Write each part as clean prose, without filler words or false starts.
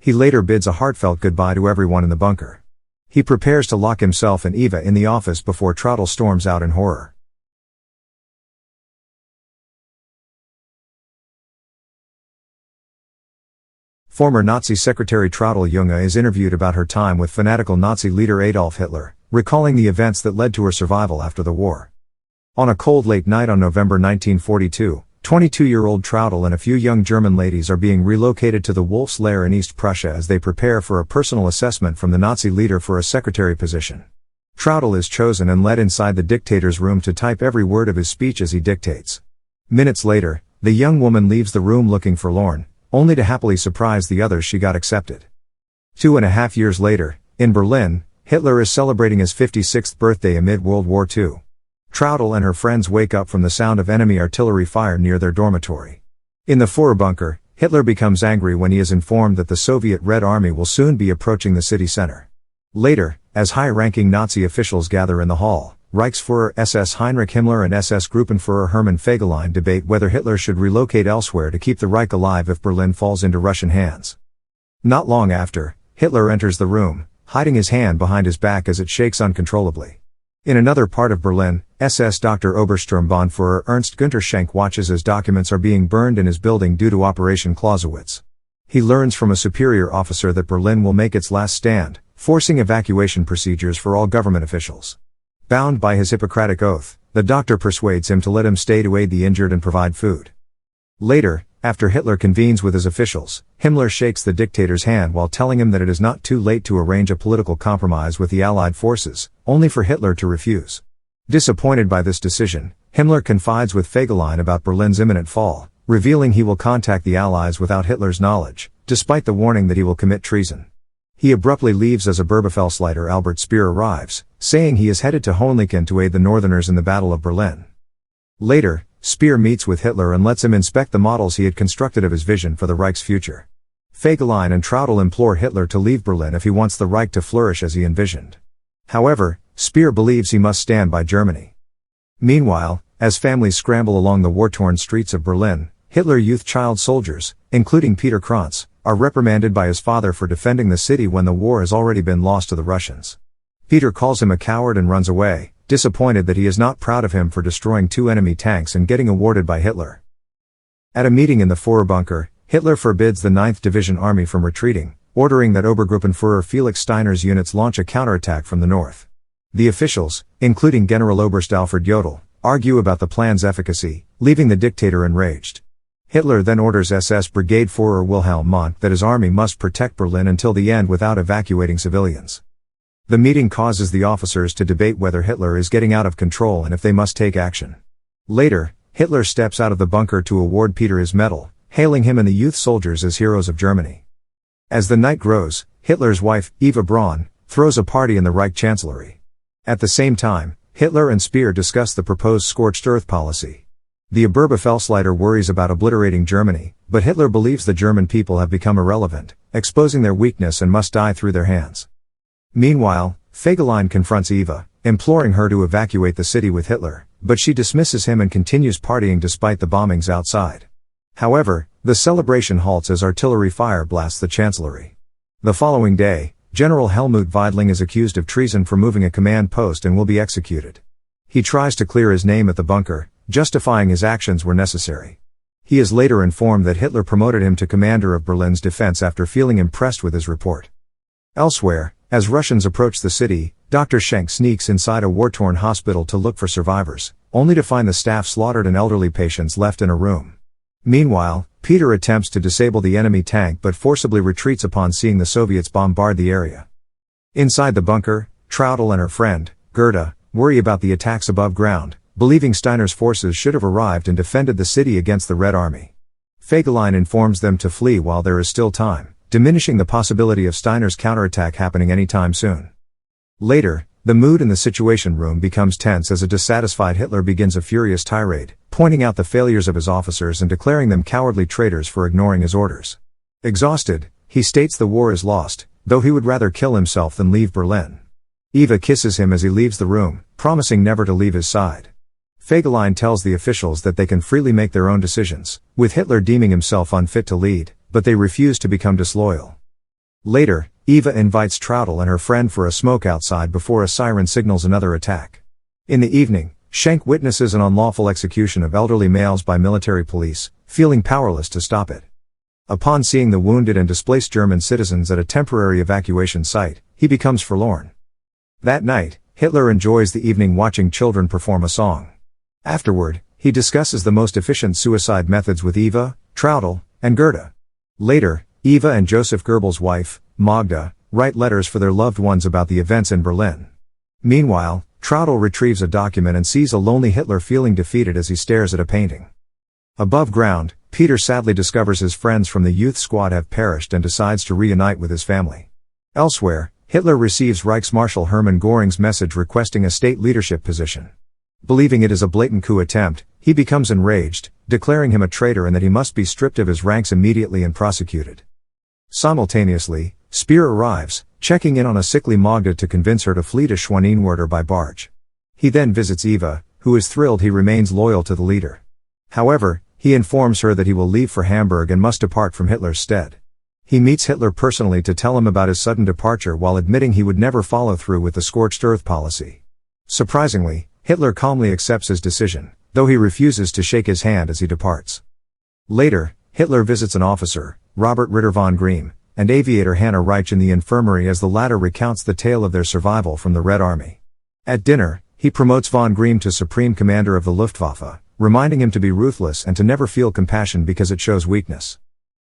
He later bids a heartfelt goodbye to everyone in the bunker. He prepares to lock himself and Eva in the office before Traudl storms out in horror. Former Nazi Secretary Traudl Junge is interviewed about her time with fanatical Nazi leader Adolf Hitler, recalling the events that led to her survival after the war. On a cold late night on November 1942, 22-year-old Traudl and a few young German ladies are being relocated to the Wolf's Lair in East Prussia as they prepare for a personal assessment from the Nazi leader for a secretary position. Traudl is chosen and led inside the dictator's room to type every word of his speech as he dictates. Minutes later, the young woman leaves the room looking forlorn, only to happily surprise the others she got accepted. 2.5 years later, in Berlin, Hitler is celebrating his 56th birthday amid World War II. Traudl and her friends wake up from the sound of enemy artillery fire near their dormitory. In the Führer bunker, Hitler becomes angry when he is informed that the Soviet Red Army will soon be approaching the city center. Later, as high-ranking Nazi officials gather in the hall, Reichsführer SS Heinrich Himmler and SS Gruppenführer Hermann Fegelein debate whether Hitler should relocate elsewhere to keep the Reich alive if Berlin falls into Russian hands. Not long after, Hitler enters the room, hiding his hand behind his back as it shakes uncontrollably. In another part of Berlin, SS Dr. Obersturmbannführer Ernst Günther Schenk watches as documents are being burned in his building due to Operation Clausewitz. He learns from a superior officer that Berlin will make its last stand, forcing evacuation procedures for all government officials. Bound by his Hippocratic oath, the doctor persuades him to let him stay to aid the injured and provide food. Later, after Hitler convenes with his officials, Himmler shakes the dictator's hand while telling him that it is not too late to arrange a political compromise with the Allied forces, only for Hitler to refuse. Disappointed by this decision, Himmler confides with Fegelein about Berlin's imminent fall, revealing he will contact the Allies without Hitler's knowledge, despite the warning that he will commit treason. He abruptly leaves as Oberbefehlsleiter Albert Speer arrives, saying he is headed to Hohenlichen to aid the Northerners in the Battle of Berlin. Later, Speer meets with Hitler and lets him inspect the models he had constructed of his vision for the Reich's future. Fegelein and Traudl implore Hitler to leave Berlin if he wants the Reich to flourish as he envisioned. However, Speer believes he must stand by Germany. Meanwhile, as families scramble along the war-torn streets of Berlin, Hitler Youth child soldiers, including Peter Krantz, are reprimanded by his father for defending the city when the war has already been lost to the Russians. Peter calls him a coward and runs away, disappointed that he is not proud of him for destroying 2 enemy tanks and getting awarded by Hitler. At a meeting in the Führer bunker, Hitler forbids the 9th Division Army from retreating, ordering that Obergruppenführer Felix Steiner's units launch a counterattack from the north. The officials, including Generaloberst Alfred Jodl, argue about the plan's efficacy, leaving the dictator enraged. Hitler then orders SS Brigade Führer Wilhelm Monk that his army must protect Berlin until the end without evacuating civilians. The meeting causes the officers to debate whether Hitler is getting out of control and if they must take action. Later, Hitler steps out of the bunker to award Peter his medal, hailing him and the youth soldiers as heroes of Germany. As the night grows, Hitler's wife, Eva Braun, throws a party in the Reich Chancellery. At the same time, Hitler and Speer discuss the proposed scorched earth policy. The Oberbefehlsleiter worries about obliterating Germany, but Hitler believes the German people have become irrelevant, exposing their weakness and must die through their hands. Meanwhile, Fegelein confronts Eva, imploring her to evacuate the city with Hitler, but she dismisses him and continues partying despite the bombings outside. However, the celebration halts as artillery fire blasts the Chancellery. The following day, General Helmut Weidling is accused of treason for moving a command post and will be executed. He tries to clear his name at the bunker, justifying his actions were necessary. He is later informed that Hitler promoted him to commander of Berlin's defense after feeling impressed with his report. Elsewhere, as Russians approach the city, Dr. Schenk sneaks inside a war-torn hospital to look for survivors, only to find the staff slaughtered and elderly patients left in a room. Meanwhile, Peter attempts to disable the enemy tank but forcibly retreats upon seeing the Soviets bombard the area. Inside the bunker, Traudl and her friend, Gerda, worry about the attacks above ground, believing Steiner's forces should have arrived and defended the city against the Red Army. Fegelein informs them to flee while there is still time, diminishing the possibility of Steiner's counterattack happening anytime soon. Later, the mood in the Situation Room becomes tense as a dissatisfied Hitler begins a furious tirade, pointing out the failures of his officers and declaring them cowardly traitors for ignoring his orders. Exhausted, he states the war is lost, though he would rather kill himself than leave Berlin. Eva kisses him as he leaves the room, promising never to leave his side. Fegelein tells the officials that they can freely make their own decisions, with Hitler deeming himself unfit to lead, but they refuse to become disloyal. Later, Eva invites Traudl and her friend for a smoke outside before a siren signals another attack. In the evening, Schenk witnesses an unlawful execution of elderly males by military police, feeling powerless to stop it. Upon seeing the wounded and displaced German citizens at a temporary evacuation site, he becomes forlorn. That night, Hitler enjoys the evening watching children perform a song. Afterward, he discusses the most efficient suicide methods with Eva, Traudl, and Gerda. Later, Eva and Joseph Goebbels' wife, Magda, write letters for their loved ones about the events in Berlin. Meanwhile, Traudl retrieves a document and sees a lonely Hitler feeling defeated as he stares at a painting. Above ground, Peter sadly discovers his friends from the youth squad have perished and decides to reunite with his family. Elsewhere, Hitler receives Reichsmarshal Hermann Göring's message requesting a state leadership position. Believing it is a blatant coup attempt, he becomes enraged, declaring him a traitor and that he must be stripped of his ranks immediately and prosecuted. Simultaneously, Speer arrives, checking in on a sickly Magda to convince her to flee to Schwanenwerder by barge. He then visits Eva, who is thrilled he remains loyal to the leader. However, he informs her that he will leave for Hamburg and must depart from Hitler's stead. He meets Hitler personally to tell him about his sudden departure while admitting he would never follow through with the scorched earth policy. Surprisingly, Hitler calmly accepts his decision, though he refuses to shake his hand as he departs. Later, Hitler visits an officer, Robert Ritter von Grimm, and aviator Hannah Reich in the infirmary as the latter recounts the tale of their survival from the Red Army. At dinner, he promotes von Grimm to Supreme Commander of the Luftwaffe, reminding him to be ruthless and to never feel compassion because it shows weakness.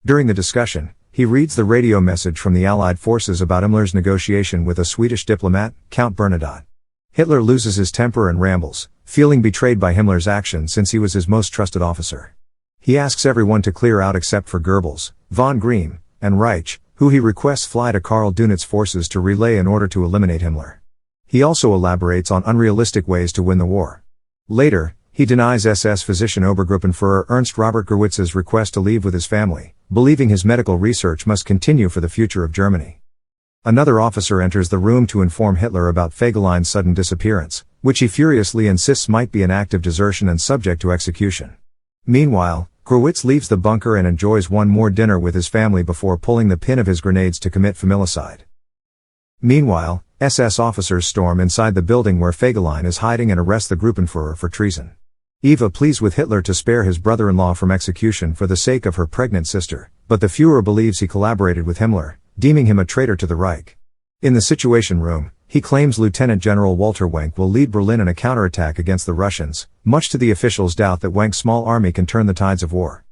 During the discussion, he reads the radio message from the Allied forces about Himmler's negotiation with a Swedish diplomat, Count Bernadotte. Hitler loses his temper and rambles, feeling betrayed by Himmler's action since he was his most trusted officer. He asks everyone to clear out except for Goebbels, von Grimm, and Reich, who he requests fly to Karl Dönitz forces to relay in order to eliminate Himmler. He also elaborates on unrealistic ways to win the war. Later, he denies SS physician Obergruppenführer Ernst Robert Gurwitz's request to leave with his family, believing his medical research must continue for the future of Germany. Another officer enters the room to inform Hitler about Fegelein's sudden disappearance, which he furiously insists might be an act of desertion and subject to execution. Meanwhile, Gurwitz leaves the bunker and enjoys one more dinner with his family before pulling the pin of his grenades to commit familicide. Meanwhile, SS officers storm inside the building where Fegelein is hiding and arrest the Gruppenführer for treason. Eva pleads with Hitler to spare his brother-in-law from execution for the sake of her pregnant sister, but the Führer believes he collaborated with Himmler, deeming him a traitor to the Reich. In the Situation Room, he claims Lieutenant General Walter Wenck will lead Berlin in a counterattack against the Russians, much to the officials' doubt that Wenck's small army can turn the tides of war.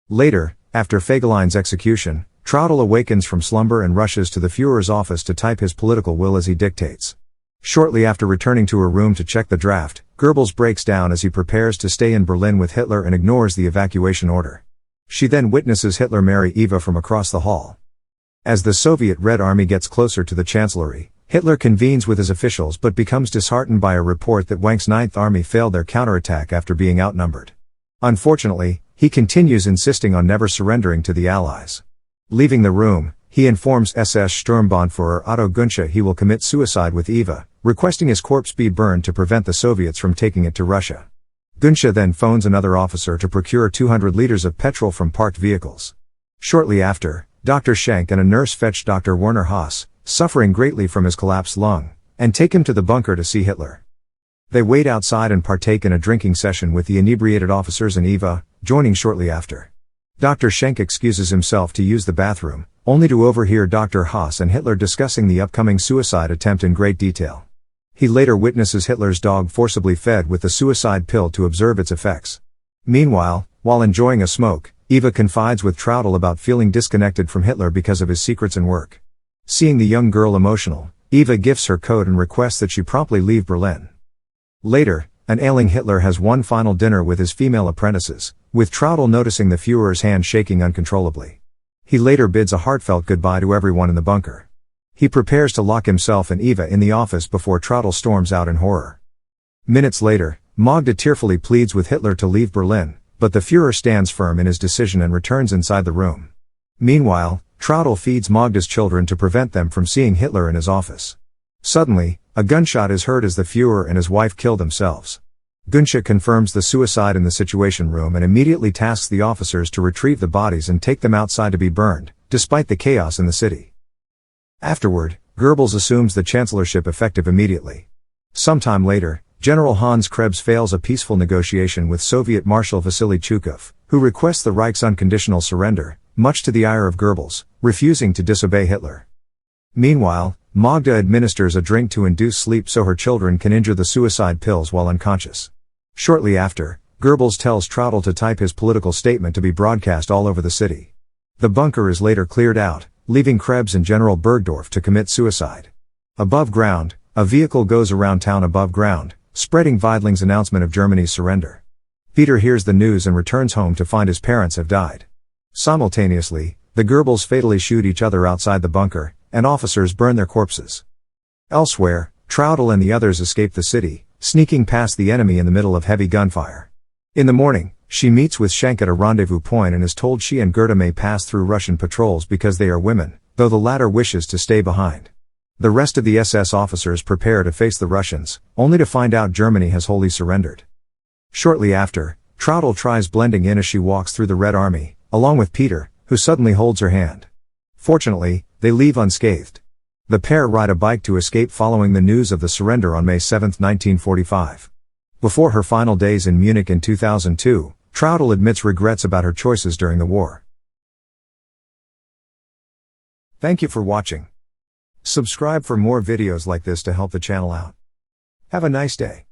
Later, after Fegelein's execution, Traudl awakens from slumber and rushes to the Führer's office to type his political will as he dictates. Shortly after returning to her room to check the draft, Goebbels breaks down as he prepares to stay in Berlin with Hitler and ignores the evacuation order. She then witnesses Hitler marry Eva from across the hall. As the Soviet Red Army gets closer to the Chancellery, Hitler convenes with his officials but becomes disheartened by a report that Wenck's Ninth Army failed their counterattack after being outnumbered. Unfortunately, he continues insisting on never surrendering to the Allies. Leaving the room, he informs SS Sturmbannführer Otto Günsche he will commit suicide with Eva, requesting his corpse be burned to prevent the Soviets from taking it to Russia. Günsche then phones another officer to procure 200 liters of petrol from parked vehicles. Shortly after, Dr. Schenk and a nurse fetch Dr. Werner Haas, suffering greatly from his collapsed lung, and take him to the bunker to see Hitler. They wait outside and partake in a drinking session with the inebriated officers and Eva, joining shortly after. Dr. Schenk excuses himself to use the bathroom, only to overhear Dr. Haas and Hitler discussing the upcoming suicide attempt in great detail. He later witnesses Hitler's dog forcibly fed with the suicide pill to observe its effects. Meanwhile, while enjoying a smoke, Eva confides with Traudl about feeling disconnected from Hitler because of his secrets and work. Seeing the young girl emotional, Eva gifts her coat and requests that she promptly leave Berlin. Later, an ailing Hitler has one final dinner with his female apprentices, with Traudl noticing the Führer's hand shaking uncontrollably. He later bids a heartfelt goodbye to everyone in the bunker. He prepares to lock himself and Eva in the office before Traudl storms out in horror. Minutes later, Magda tearfully pleads with Hitler to leave Berlin, but the Führer stands firm in his decision and returns inside the room. Meanwhile, Traudl feeds Magda's children to prevent them from seeing Hitler in his office. Suddenly, a gunshot is heard as the Führer and his wife kill themselves. Günsche confirms the suicide in the Situation Room and immediately tasks the officers to retrieve the bodies and take them outside to be burned, despite the chaos in the city. Afterward, Goebbels assumes the chancellorship effective immediately. Sometime later, General Hans Krebs fails a peaceful negotiation with Soviet Marshal Vasily Chukov, who requests the Reich's unconditional surrender, much to the ire of Goebbels, refusing to disobey Hitler. Meanwhile, Magda administers a drink to induce sleep so her children can injure the suicide pills while unconscious. Shortly after, Goebbels tells Traudl to type his political statement to be broadcast all over the city. The bunker is later cleared out, leaving Krebs and General Bergdorf to commit suicide. Above ground, a vehicle goes around town above ground, spreading Weidling's announcement of Germany's surrender. Peter hears the news and returns home to find his parents have died. Simultaneously, the Goebbels fatally shoot each other outside the bunker, and officers burn their corpses. Elsewhere, Traudl and the others escape the city, sneaking past the enemy in the middle of heavy gunfire. In the morning, she meets with Schenk at a rendezvous point and is told she and Goethe may pass through Russian patrols because they are women, though the latter wishes to stay behind. The rest of the SS officers prepare to face the Russians, only to find out Germany has wholly surrendered. Shortly after, Traudl tries blending in as she walks through the Red Army, along with Peter, who suddenly holds her hand. Fortunately, they leave unscathed. The pair ride a bike to escape following the news of the surrender on May 7, 1945. Before her final days in Munich in 2002, Traudl admits regrets about her choices during the war. Thank you for watching. Subscribe for more videos like this to help the channel out. Have a nice day.